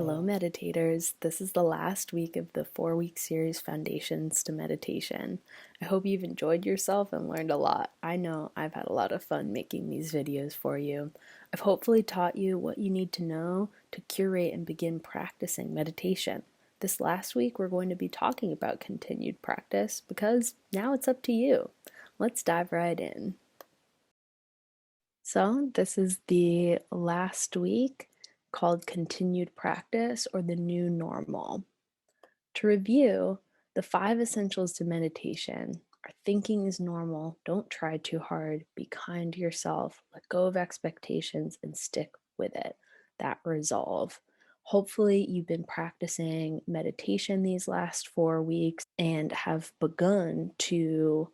Hello, meditators. This is the last week of the 4-week series Foundations to Meditation. I hope you've enjoyed yourself and learned a lot. I know I've had a lot of fun making these videos for you. I've hopefully taught you what you need to know to curate and begin practicing meditation. This last week, we're going to be talking about continued practice because now it's up to you. Let's dive right in. So, this is the last week called continued practice or the new normal. To review, the 5 essentials to meditation are thinking is normal, don't try too hard, be kind to yourself, let go of expectations, and stick with it. That resolve. Hopefully, you've been practicing meditation these last 4 weeks and have begun to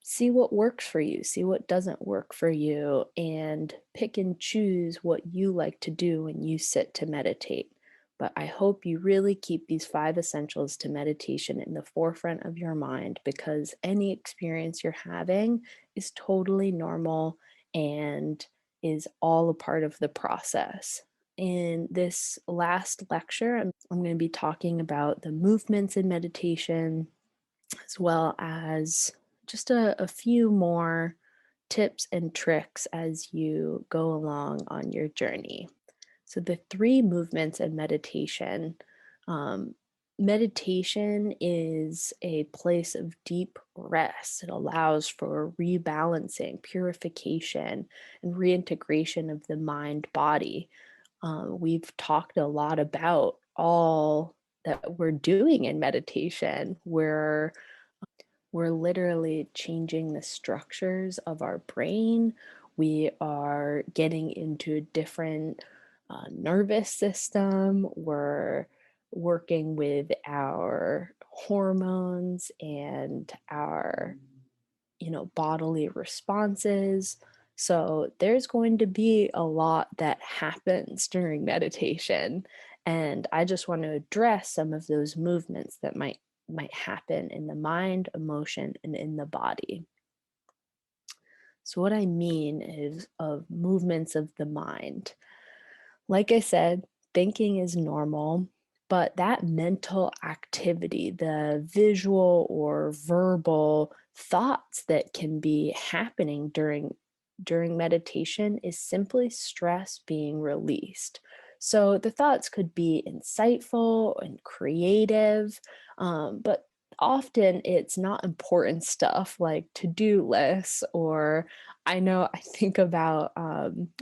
see what works for you, see what doesn't work for you, and pick and choose what you like to do when you sit to meditate. But I hope you really keep these 5 essentials to meditation in the forefront of your mind because any experience you're having is totally normal and is all a part of the process. In this last lecture, I'm going to be talking about the movements in meditation, as well as just a few more tips and tricks as you go along on your journey. So, the 3 movements in meditation. Um, Meditation is a place of deep rest. It allows for rebalancing, purification, and reintegration of the mind body. We've talked a lot about all that we're doing in meditation. We're literally changing the structures of our brain. We are getting into a different nervous system. We're working with our hormones and our, bodily responses. So there's going to be a lot that happens during meditation. And I just want to address some of those movements that might happen in the mind, emotion, and in the body. So what I mean is of movements of the mind. Like I said, thinking is normal, but that mental activity, the visual or verbal thoughts that can be happening during meditation is simply stress being released. So the thoughts could be insightful and creative, but often it's not important stuff like to-do lists, or I think about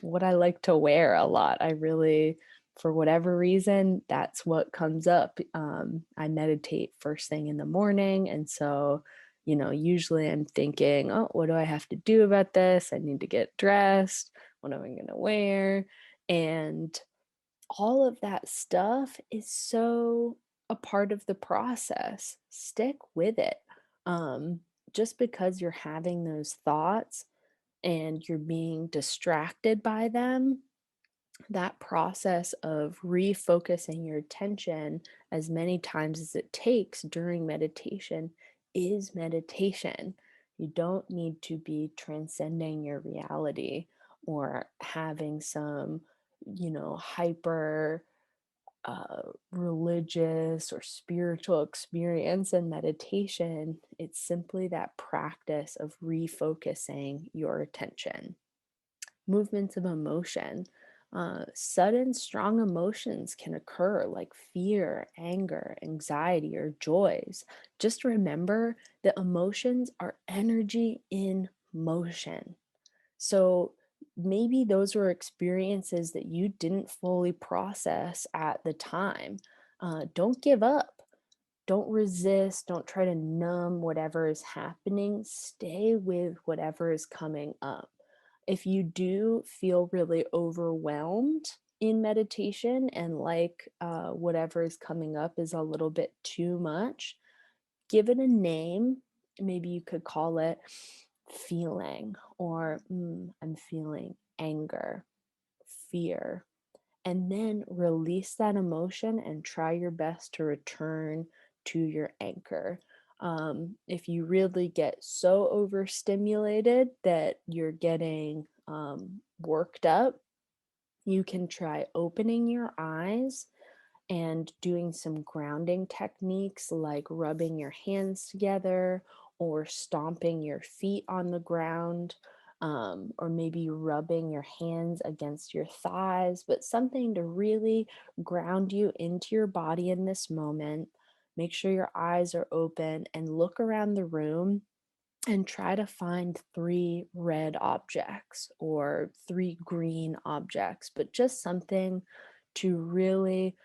what I like to wear a lot. I really, for whatever reason, that's what comes up. I meditate first thing in the morning. And so, usually I'm thinking, oh, what do I have to do about this? I need to get dressed. What am I going to wear? And all of that stuff is so a part of the process. Stick with it. Um, just because you're having those thoughts and you're being distracted by them, that process of refocusing your attention as many times as it takes during meditation is meditation. You don't need to be transcending your reality or having some, hyper religious or spiritual experience in meditation. It's simply that practice of refocusing your attention. Movements of emotion. Sudden, strong emotions can occur like fear, anger, anxiety, or joys. Just remember that emotions are energy in motion. So maybe those were experiences that you didn't fully process at the time. Don't give up. Don't resist. Don't try to numb whatever is happening. Stay with whatever is coming up. If you do feel really overwhelmed in meditation and like whatever is coming up is a little bit too much, give it a name. Maybe you could call it feeling, or I'm feeling anger, fear, and then release that emotion and try your best to return to your anchor. If you really get so overstimulated that you're getting worked up, you can try opening your eyes and doing some grounding techniques like rubbing your hands together or stomping your feet on the ground, or maybe rubbing your hands against your thighs, but something to really ground you into your body in this moment. Make sure your eyes are open and look around the room and try to find three red objects or three green objects, but just something to really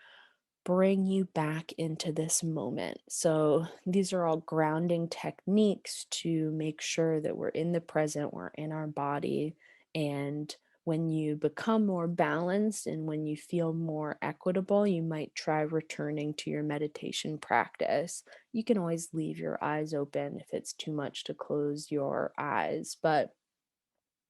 bring you back into this moment. So, these are all grounding techniques to make sure that we're in the present, we're in our body. And when you become more balanced and when you feel more equitable, you might try returning to your meditation practice. You can always leave your eyes open if it's too much to close your eyes, but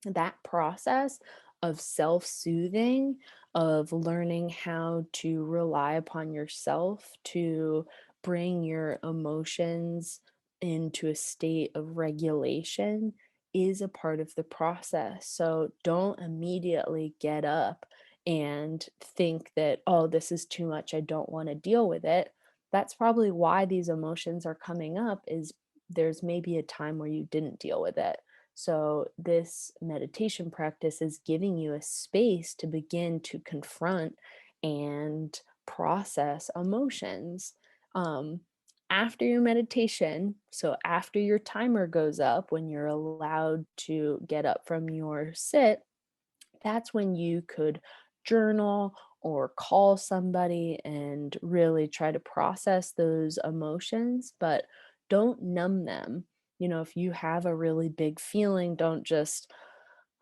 that process of self soothing, of learning how to rely upon yourself to bring your emotions into a state of regulation is a part of the process. So don't immediately get up and think that, oh, this is too much. I don't want to deal with it. That's probably why these emotions are coming up, is there's maybe a time where you didn't deal with it. So, this meditation practice is giving you a space to begin to confront and process emotions. Um, After your meditation, so after your timer goes up, when you're allowed to get up from your sit, that's when you could journal or call somebody and really try to process those emotions, but don't numb them. If you have a really big feeling, don't just,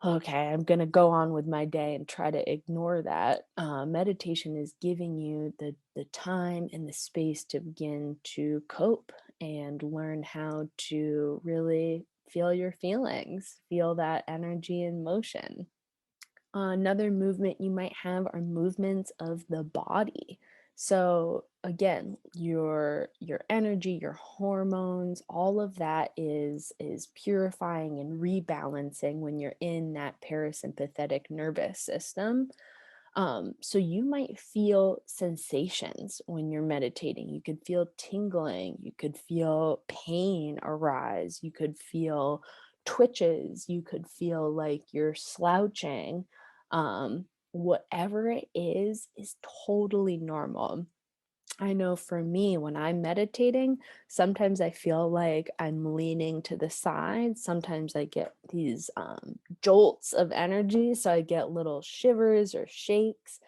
okay, I'm going to go on with my day and try to ignore that. Meditation is giving you the time and the space to begin to cope and learn how to really feel your feelings, feel that energy and motion. Another movement you might have are movements of the body. So again, your energy, your hormones, all of that is purifying and rebalancing when you're in that parasympathetic nervous system. So you might feel sensations when you're meditating. You could feel tingling, you could feel pain arise, you could feel twitches, you could feel like you're slouching. Whatever it is totally normal. I know for me, when I'm meditating, sometimes I feel like I'm leaning to the side. Sometimes I get these jolts of energy. So I get little shivers or shakes.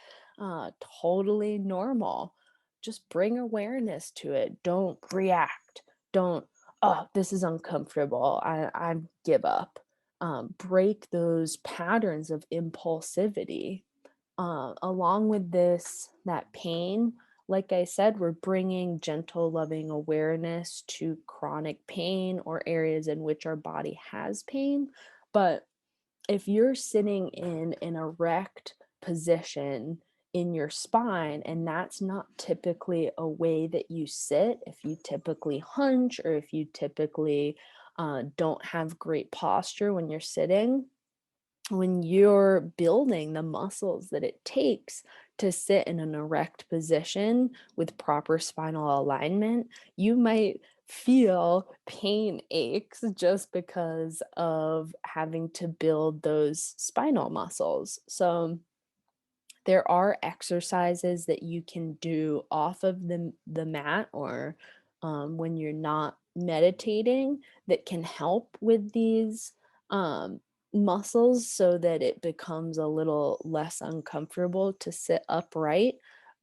Totally normal. Just bring awareness to it. Don't react. Don't, oh, this is uncomfortable. I give up. Break those patterns of impulsivity. Along with that pain, like I said, we're bringing gentle, loving awareness to chronic pain or areas in which our body has pain. But if you're sitting in an erect position in your spine, and that's not typically a way that you sit, if you typically hunch or if you typically don't have great posture when you're sitting, when you're building the muscles that it takes to sit in an erect position with proper spinal alignment, you might feel pain aches just because of having to build those spinal muscles. So, there are exercises that you can do off of the mat or when you're not meditating that can help with these um, muscles so that it becomes a little less uncomfortable to sit upright.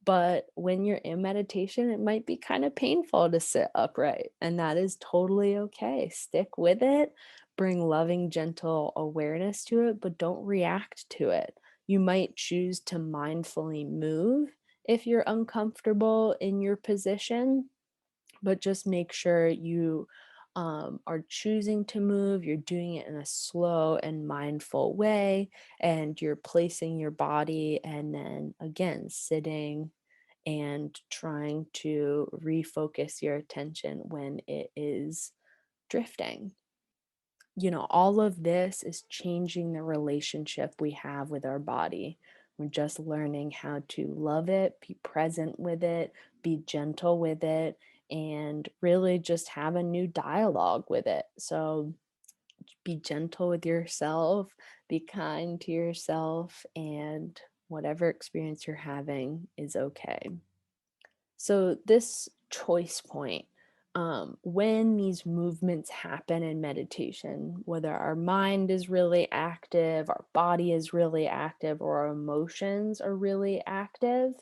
But when you're in meditation, it might be kind of painful to sit upright, and that is totally okay. Stick with it, bring loving, gentle awareness to it, but don't react to it. You might choose to mindfully move if you're uncomfortable in your position, but just make sure you are choosing to move. You're doing it in a slow and mindful way, and you're placing your body and then again sitting and trying to refocus your attention when it is drifting. All of this is changing the relationship we have with our body. We're just learning how to love it, be present with it, be gentle with it, and really just have a new dialogue with it. So be gentle with yourself, be kind to yourself, and whatever experience you're having is okay. So, this choice point, when these movements happen in meditation, whether our mind is really active, our body is really active, or our emotions are really active,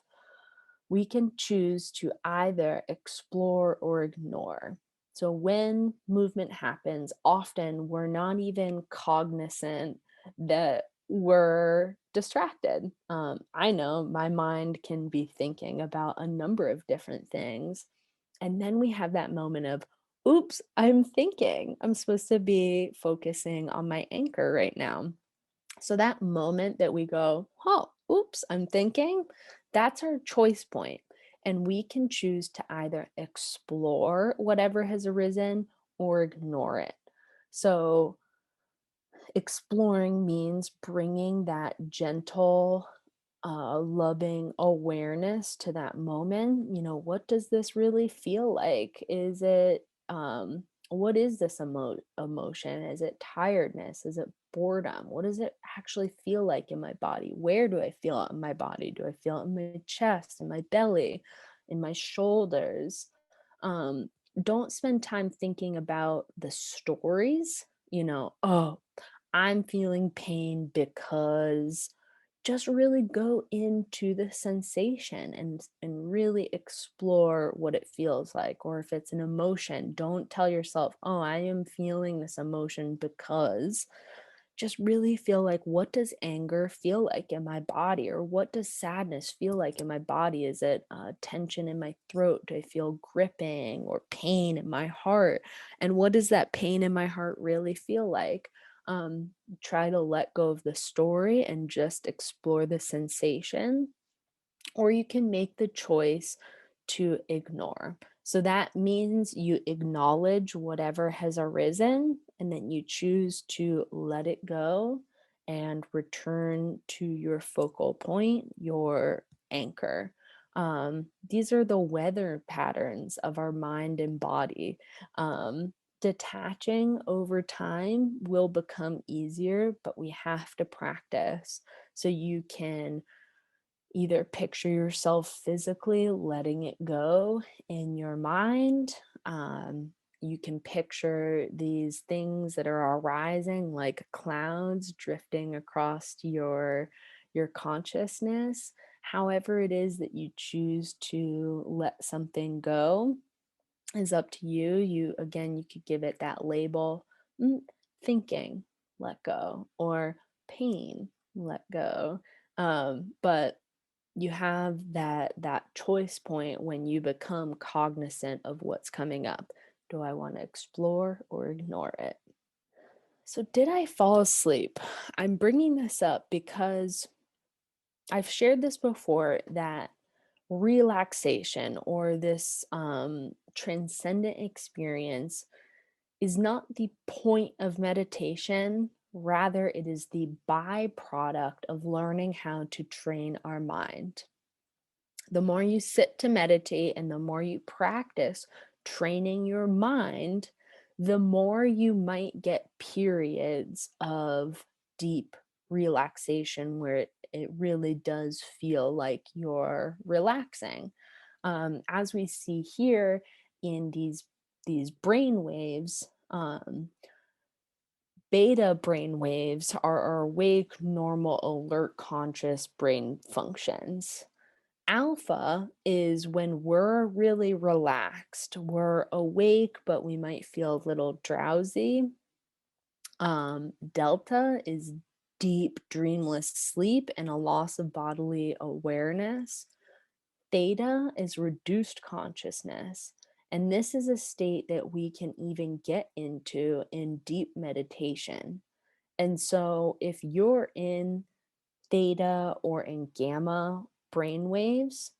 we can choose to either explore or ignore. So, when movement happens, often we're not even cognizant that we're distracted. I know my mind can be thinking about a number of different things. And then we have that moment of, oops, I'm thinking. I'm supposed to be focusing on my anchor right now. So that moment that we go, oh, oops, I'm thinking, that's our choice point. And we can choose to either explore whatever has arisen or ignore it. So exploring means bringing that gentle, loving awareness to that moment. What does this really feel like? What is this emotion? Is it tiredness? Is it boredom? What does it actually feel like in my body? Where do I feel it in my body? Do I feel it in my chest, in my belly, in my shoulders? Um, don't spend time thinking about the stories, oh, I'm feeling pain because just really go into the sensation and really explore what it feels like. Or if it's an emotion, don't tell yourself, oh, I am feeling this emotion because, just really feel like, what does anger feel like in my body, or what does sadness feel like in my body? Is it tension in my throat? Do I feel gripping or pain in my heart? And what does that pain in my heart really feel like? Try to let go of the story and just explore the sensation, or you can make the choice to ignore. So that means you acknowledge whatever has arisen and then you choose to let it go and return to your focal point, your anchor. These are the weather patterns of our mind and body. Detaching over time will become easier, but we have to practice. So you can either picture yourself physically letting it go in your mind. You can picture these things that are arising like clouds drifting across your consciousness. However it is that you choose to let something go is up to you. You could give it that label, mm, thinking, let go, or pain, let go. But you have that choice point when you become cognizant of what's coming up. Do I want to explore or ignore it? So, did I fall asleep? I'm bringing this up because I've shared this before that relaxation or this transcendent experience is not the point of meditation. Rather, it is the byproduct of learning how to train our mind. The more you sit to meditate and the more you practice training your mind, the more you might get periods of deep relaxation where it really does feel like you're relaxing. As we see here in these brain waves, beta brain waves are our awake, normal, alert, conscious brain functions. Alpha is when we're really relaxed. We're awake, but we might feel a little drowsy. Delta is deep, dreamless sleep and a loss of bodily awareness. Theta is reduced consciousness. And this is a state that we can even get into in deep meditation. And so, if you're in theta or in gamma brain waves,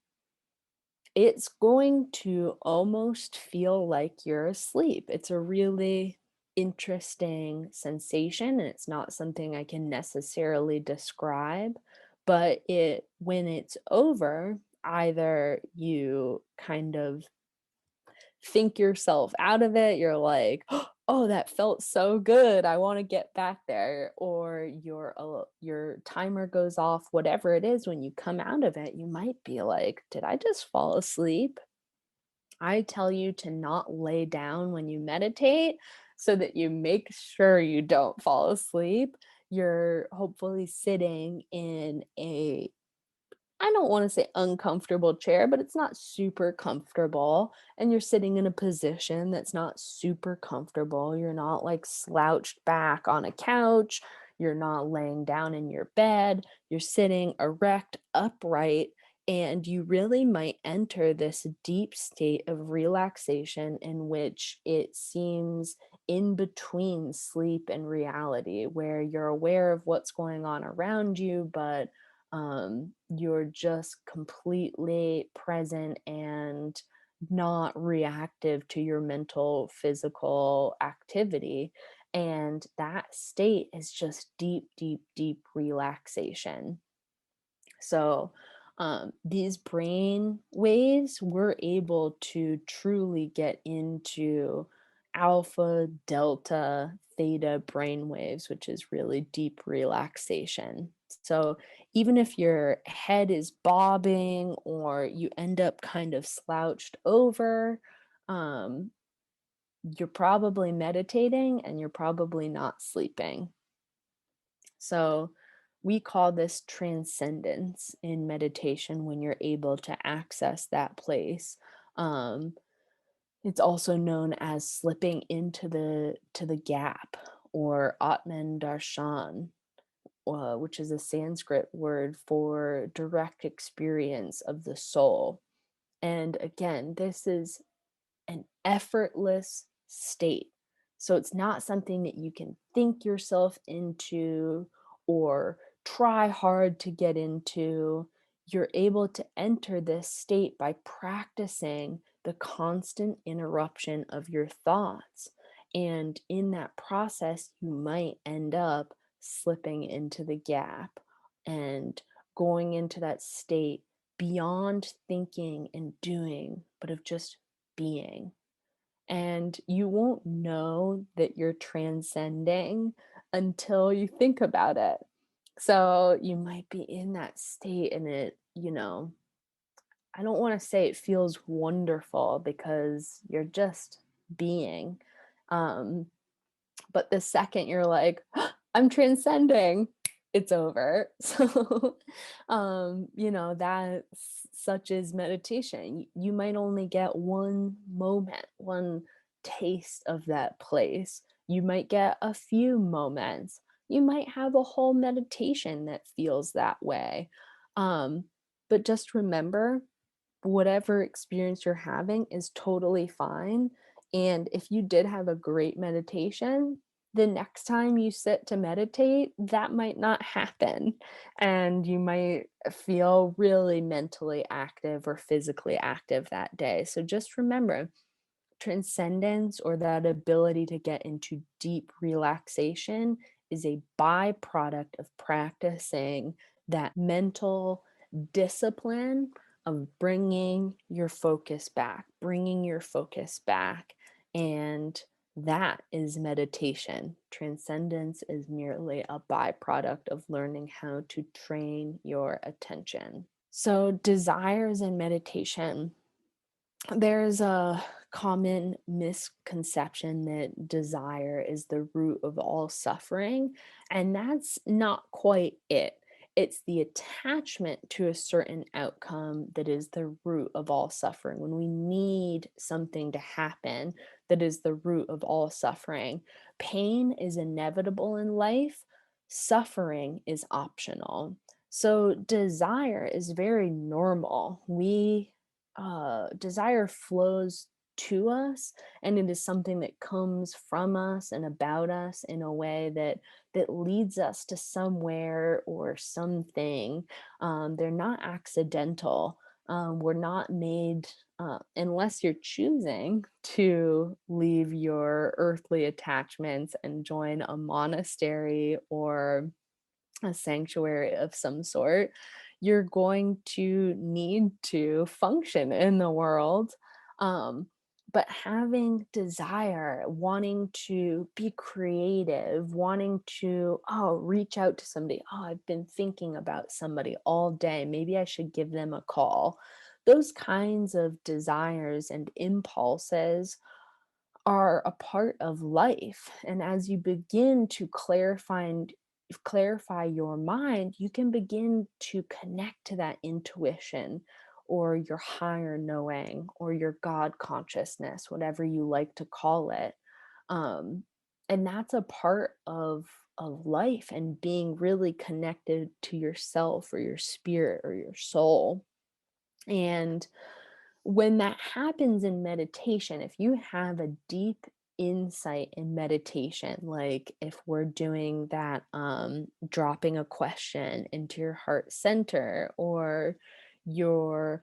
it's going to almost feel like you're asleep. It's a really interesting sensation, and it's not something I can necessarily describe, But when it's over, either you kind of think yourself out of it, you're like, "Oh, that felt so good, I wanna get back there," or your timer goes off, whatever it is, when you come out of it, you might be like, "Did I just fall asleep?" I tell you to not lay down when you meditate so that you make sure you don't fall asleep. You're hopefully sitting in a, I don't wanna say uncomfortable chair, but it's not super comfortable, and you're sitting in a position that's not super comfortable. You're not, like, slouched back on a couch, you're not laying down in your bed, you're sitting erect, upright, and you really might enter this deep state of relaxation in which it seems in between sleep and reality, where you're aware of what's going on around you, but you're just completely present and not reactive to your mental, physical activity. And that state is just deep, deep, deep relaxation. So, these brain waves, we're able to truly get into alpha, delta, theta brain waves, which is really deep relaxation. So, even if your head is bobbing or you end up kind of slouched over, um, you're probably meditating and you're probably not sleeping. So we call this transcendence in meditation when you're able to access that place. Um, it's also known as slipping into the gap or Atman Darshan, which is a Sanskrit word for direct experience of the soul. And again, this is an effortless state. So it's not something that you can think yourself into or try hard to get into. You're able to enter this state by practicing the constant interruption of your thoughts. And in that process, you might end up slipping into the gap and going into that state beyond thinking and doing, but of just being. And you won't know that you're transcending until you think about it. So you might be in that state and I don't want to say it feels wonderful because you're just being. Um, but the second you're like, I'm transcending, it's over. So, that's such is meditation. You might only get one moment, one taste of that place. You might get a few moments. You might have a whole meditation that feels that way. Um, but just remember, whatever experience you're having is totally fine. And if you did have a great meditation, the next time you sit to meditate, that might not happen. And you might feel really mentally active or physically active that day. So just remember, transcendence or that ability to get into deep relaxation is a byproduct of practicing that mental discipline of bringing your focus back. And that is meditation. Transcendence is merely a byproduct of learning how to train your attention. So, desires in meditation, there's a common misconception that desire is the root of all suffering, and that's not quite it. It's the attachment to a certain outcome that is the root of all suffering. When we need something to happen, that is the root of all suffering. Pain is inevitable in life, suffering is optional. So, desire is very normal. Desire flows to us, and it is something that comes from us and about us in a way that leads us to somewhere or something. They're not accidental. We're not made, unless you're choosing to leave your earthly attachments and join a monastery or a sanctuary of some sort, you're going to need to function in the world. Um, but having desire, wanting to be creative, wanting to, oh, reach out to somebody. Oh, I've been thinking about somebody all day. Maybe I should give them a call. Those kinds of desires and impulses are a part of life. And as you begin to clarify your mind, you can begin to connect to that intuition or your higher knowing or your God consciousness, whatever you like to call it. Um, and that's a part of life and being really connected to yourself or your spirit or your soul. And when that happens in meditation, if you have a deep insight in meditation, like if we're doing that, dropping a question into your heart center, or you're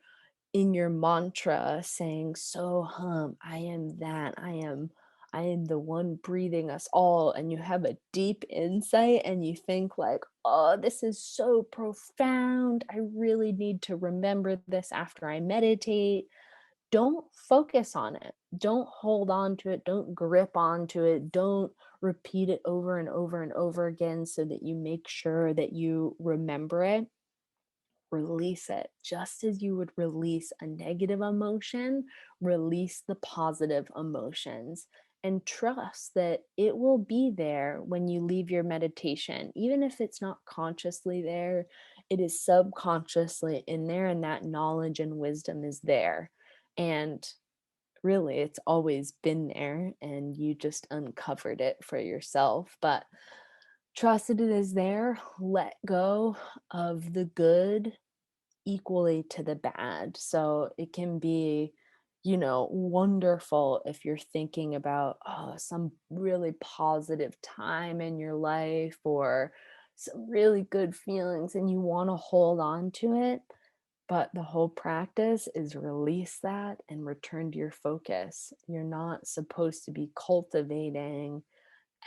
in your mantra saying, so I am that, I am the one breathing us all, and you have a deep insight and you think like, oh, this is so profound. I really need to remember this after I meditate. Don't focus on it. Don't hold on to it. Don't grip onto it. Don't repeat it over and over and over again so that you make sure that you remember it. Release it. Just as you would release a negative emotion, release the positive emotions and trust that it will be there when you leave your meditation. Even if it's not consciously there, it is subconsciously in there, and that knowledge and wisdom is there. And really, it's always been there, and you just uncovered it for yourself. But trust that it is there. Let go of the good equally to the bad. So it can be, wonderful if you're thinking about, oh, some really positive time in your life or some really good feelings and you want to hold on to it. But the whole practice is release that and return to your focus. You're not supposed to be cultivating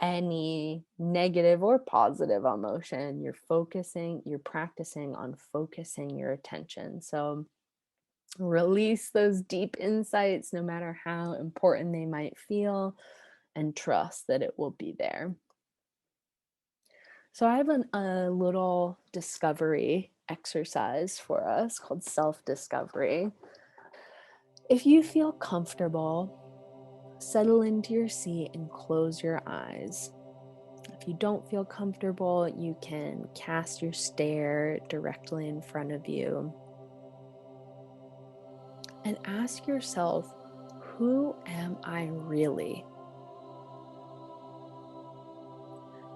any negative or positive emotion. You're practicing on focusing your attention. So release those deep insights, no matter how important they might feel, and trust that it will be there. So I have a little discovery exercise for us called self discovery. If you feel comfortable, settle into your seat and close your eyes. If you don't feel comfortable, you can cast your stare directly in front of you and ask yourself, who am I really?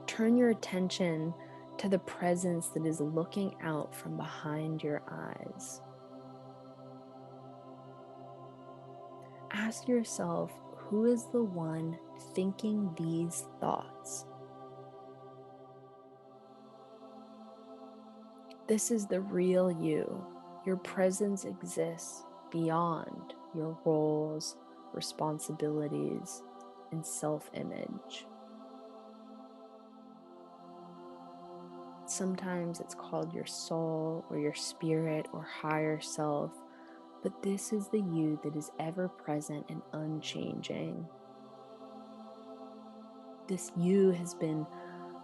Turn your attention to the presence that is looking out from behind your eyes. Ask yourself, who is the one thinking these thoughts? This is the real you. Your presence exists beyond your roles, responsibilities, and self-image. Sometimes it's called your soul or your spirit or higher self, but this is the you that is ever present and unchanging. This you has been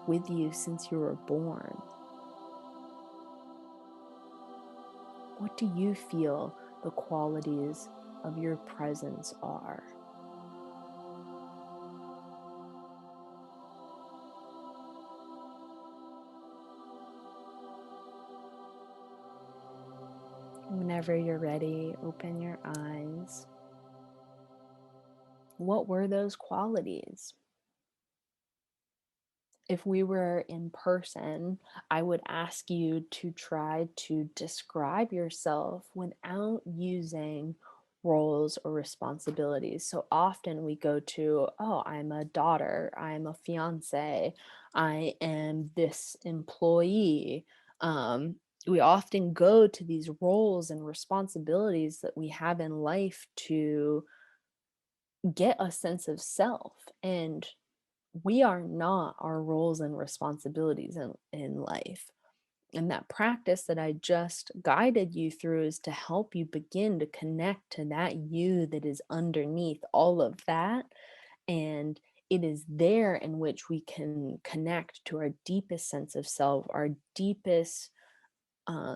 with you since you were born. What do you feel the qualities of your presence are? Whenever you're ready, open your eyes. What were those qualities? If we were in person, I would ask you to try to describe yourself without using roles or responsibilities. So often we go to, oh, I'm a daughter, I'm a fiance, I am this employee. We often go to these roles and responsibilities that we have in life to get a sense of self. And We are not our roles and responsibilities in life. And that practice that I just guided you through is to help you begin to connect to that you that is underneath all of that. And it is there in which we can connect to our deepest sense of self, our deepest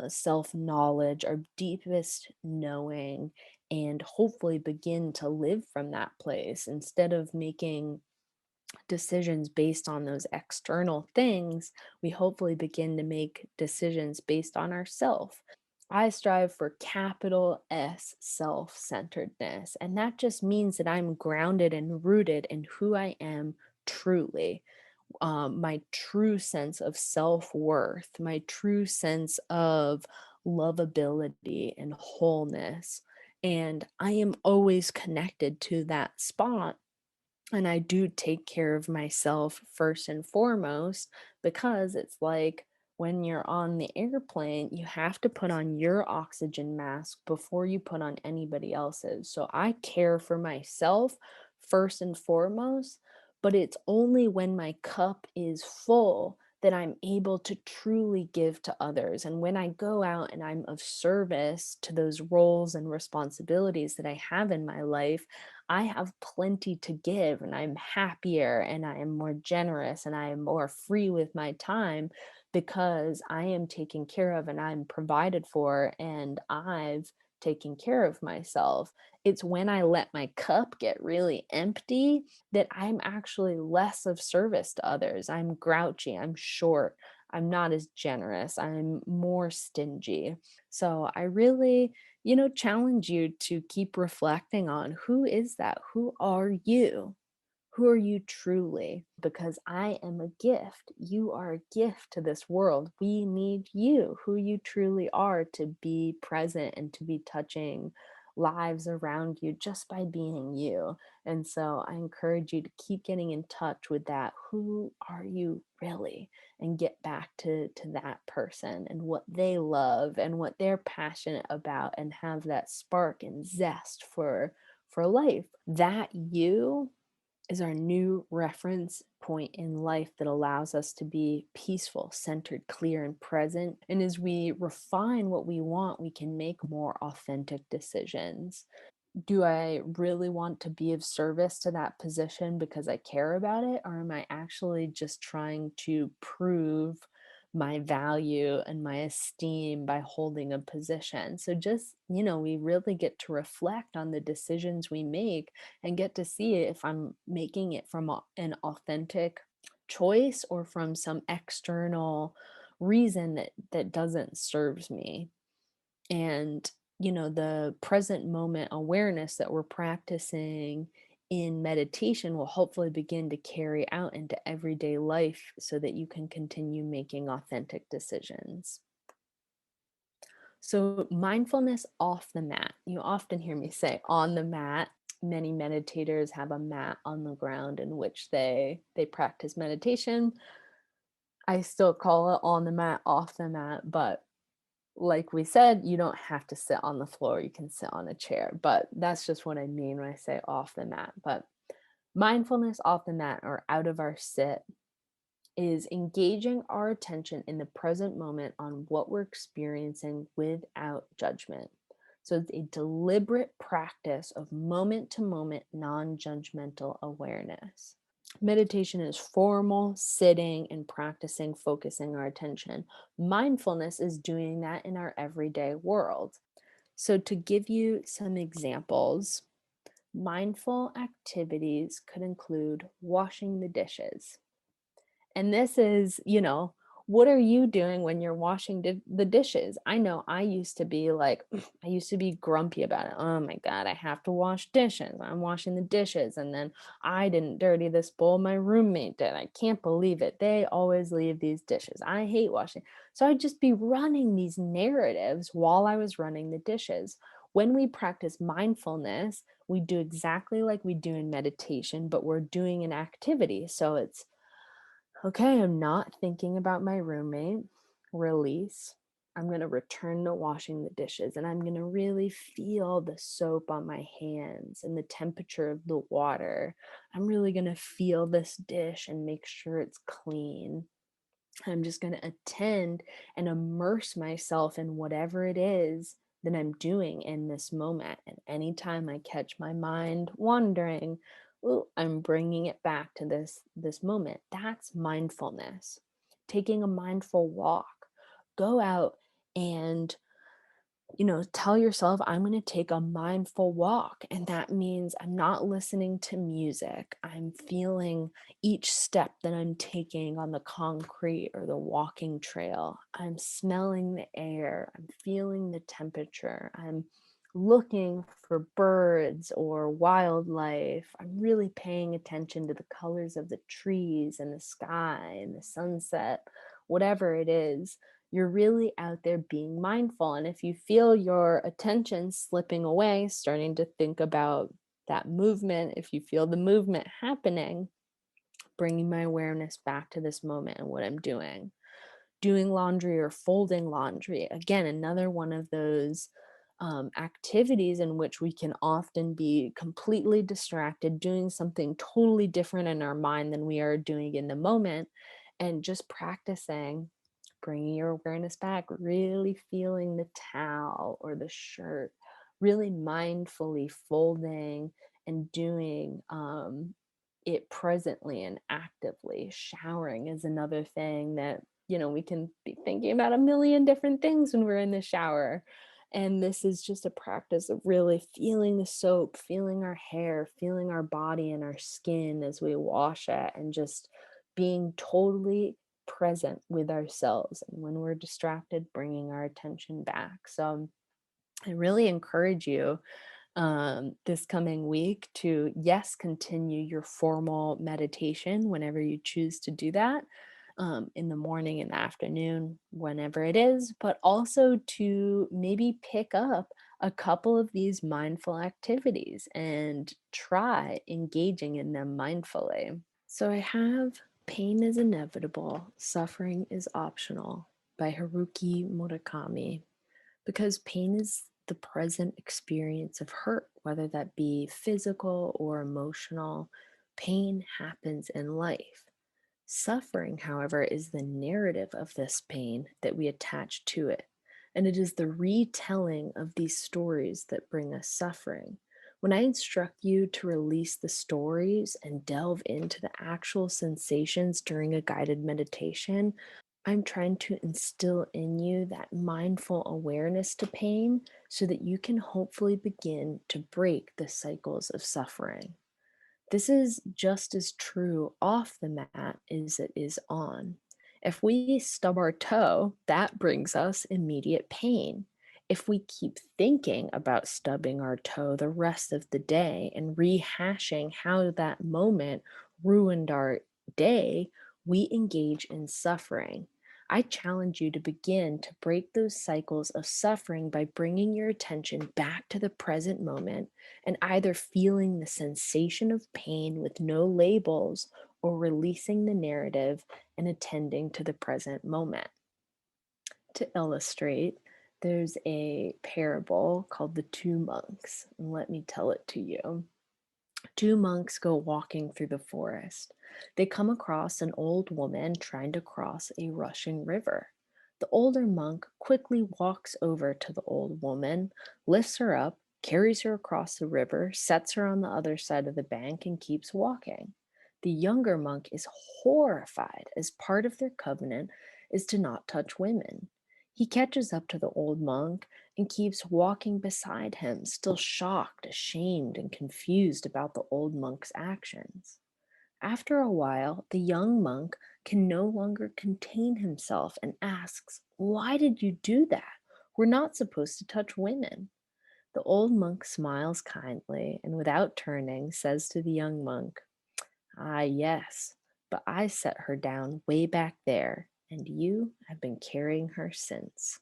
self knowledge, our deepest knowing, and hopefully begin to live from that place instead of making decisions based on those external things. We hopefully begin to make decisions based on ourself. I strive for capital S self centeredness. And that just means that I'm grounded and rooted in who I am truly, my true sense of self worth, my true sense of lovability and wholeness. And I am always connected to that spot, and I do take care of myself first and foremost, because it's like when you're on the airplane, you have to put on your oxygen mask before you put on anybody else's. So I care for myself first and foremost, but it's only when my cup is full that I'm able to truly give to others. And when I go out and I'm of service to those roles and responsibilities that I have in my life, I have plenty to give, and I'm happier and I am more generous and I am more free with my time because I am taken care of and I'm provided for and I've taken care of myself. It's when I let my cup get really empty that I'm actually less of service to others. I'm grouchy, I'm short, I'm not as generous, I'm more stingy. So I really, challenge you to keep reflecting on who is that? Who are you? Who are you truly? Because I am a gift. You are a gift to this world. We need you, who you truly are, to be present and to be touching lives around you just by being you. And so I encourage you to keep getting in touch with that. Who are you really? And get back to that person and what they love and what they're passionate about, and have that spark and zest for life. That you is our new reference point in life that allows us to be peaceful, centered, clear, and present. And as we refine what we want, we can make more authentic decisions. Do I really want to be of service to that position because I care about it? Or am I actually just trying to prove my value and my esteem by holding a position? So, just, we really get to reflect on the decisions we make and get to see if I'm making it from an authentic choice or from some external reason that doesn't serves me. And the present moment awareness that we're practicing in meditation will hopefully begin to carry out into everyday life so that you can continue making authentic decisions. So, mindfulness off the mat. You often hear me say on the mat. Many meditators have a mat on the ground in which they practice meditation. I still call it on the mat, off the mat, but like we said, you don't have to sit on the floor, you can sit on a chair, but that's just what I mean when I say off the mat. But mindfulness off the mat, or out of our sit, is engaging our attention in the present moment on what we're experiencing without judgment. So it's a deliberate practice of moment to moment, non judgmental awareness. Meditation is formal, sitting, and practicing focusing our attention. Mindfulness is doing that in our everyday world. So, to give you some examples, mindful activities could include washing the dishes. And this is, what are you doing when you're washing the dishes? I know I used to be like, I used to be grumpy about it. Oh my God, I have to wash dishes. I'm washing the dishes. And then I didn't dirty this bowl. My roommate did. I can't believe it. They always leave these dishes. I hate washing. So I'd just be running these narratives while I was running the dishes. When we practice mindfulness, we do exactly like we do in meditation, but we're doing an activity. So it's, okay, I'm not thinking about my roommate. Release. I'm going to return to washing the dishes and I'm going to really feel the soap on my hands and the temperature of the water. I'm really going to feel this dish and make sure it's clean. I'm just going to attend and immerse myself in whatever it is that I'm doing in this moment. And anytime I catch my mind wandering, ooh, I'm bringing it back to this moment. That's mindfulness. Taking a mindful walk. Go out and tell yourself, I'm going to take a mindful walk. And that means I'm not listening to music. I'm feeling each step that I'm taking on the concrete or the walking trail. I'm smelling the air. I'm feeling the temperature. I'm looking for birds or wildlife. I'm really paying attention to the colors of the trees and the sky and the sunset, whatever it is. You're really out there being mindful. And if you feel your attention slipping away, starting to think about that movement, if you feel the movement happening, bringing my awareness back to this moment and what I'm doing. Doing laundry or folding laundry, again, another one of those activities in which we can often be completely distracted, doing something totally different in our mind than we are doing in the moment, and just practicing bringing your awareness back, really feeling the towel or the shirt, really mindfully folding and doing it presently and actively. Showering is another thing that, we can be thinking about a million different things when we're in the shower. And this is just a practice of really feeling the soap, feeling our hair, feeling our body and our skin as we wash it, and just being totally present with ourselves. And when we're distracted, bringing our attention back. So I really encourage you this coming week to, yes, continue your formal meditation whenever you choose to do that, in the morning, in the afternoon, whenever it is, but also to maybe pick up a couple of these mindful activities and try engaging in them mindfully. So I have Pain is Inevitable, Suffering is Optional by Haruki Murakami, because pain is the present experience of hurt, whether that be physical or emotional. Pain happens in life. Suffering, however, is the narrative of this pain that we attach to it. And it is the retelling of these stories that bring us suffering. When I instruct you to release the stories and delve into the actual sensations during a guided meditation, I'm trying to instill in you that mindful awareness to pain so that you can hopefully begin to break the cycles of suffering. This is just as true off the mat as it is on. If we stub our toe, that brings us immediate pain. If we keep thinking about stubbing our toe the rest of the day and rehashing how that moment ruined our day, we engage in suffering. I challenge you to begin to break those cycles of suffering by bringing your attention back to the present moment and either feeling the sensation of pain with no labels or releasing the narrative and attending to the present moment. To illustrate, there's a parable called The Two Monks. And let me tell it to you. Two monks go walking through the forest. They come across an old woman trying to cross a rushing river. The older monk quickly walks over to the old woman, lifts her up, carries her across the river, sets her on the other side of the bank, and keeps walking. The younger monk is horrified, as part of their covenant is to not touch women. He catches up to the old monk and keeps walking beside him, still shocked, ashamed, and confused about the old monk's actions. After a while, the young monk can no longer contain himself and asks, "Why did you do that? We're not supposed to touch women." The old monk smiles kindly and, without turning, says to the young monk, "Ah, yes, but I set her down way back there, and you have been carrying her since."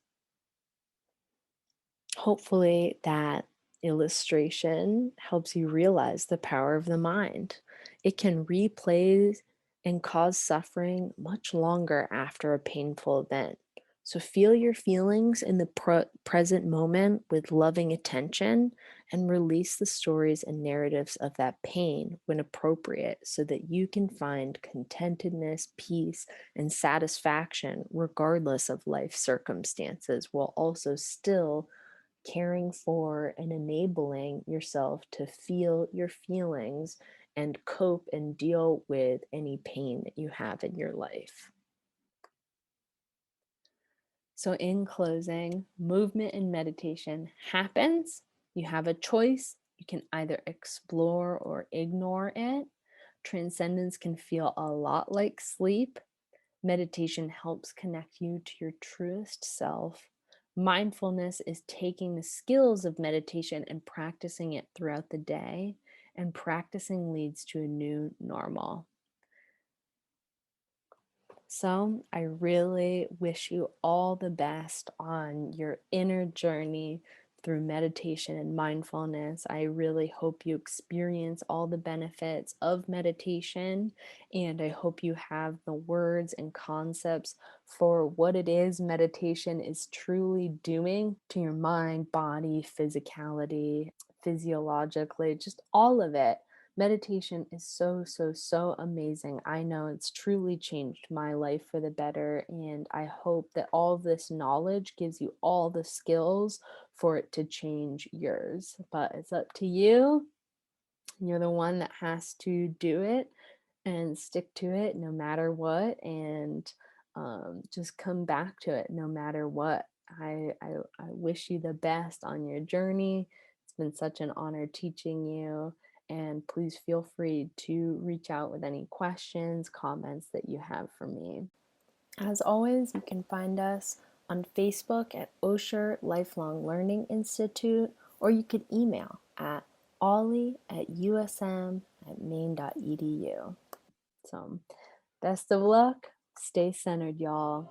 Hopefully, that illustration helps you realize the power of the mind. It can replay and cause suffering much longer after a painful event. So feel your feelings in the present moment with loving attention and release the stories and narratives of that pain when appropriate so that you can find contentedness, peace, and satisfaction regardless of life circumstances while also still caring for and enabling yourself to feel your feelings and cope and deal with any pain that you have in your life. So, in closing, movement and meditation happens. You have a choice. You can either explore or ignore it. Transcendence can feel a lot like sleep. Meditation helps connect you to your truest self. Mindfulness is taking the skills of meditation and practicing it throughout the day. And practicing leads to a new normal. So, I really wish you all the best on your inner journey through meditation and mindfulness. I really hope you experience all the benefits of meditation, and I hope you have the words and concepts for what it is meditation is truly doing to your mind, body, physicality, physiologically, just all of it. Meditation is so, so, so amazing. I know it's truly changed my life for the better, and I hope that all of this knowledge gives you all the skills for it to change yours. But it's up to you. You're the one that has to do it and stick to it no matter what, and just come back to it no matter what. I wish you the best on your journey. It's been such an honor teaching you, and please feel free to reach out with any questions, comments that you have for me. As always, you can find us on Facebook at Osher Lifelong Learning Institute, or you could email at ollie@usm.maine.edu. So, best of luck. Stay centered, y'all.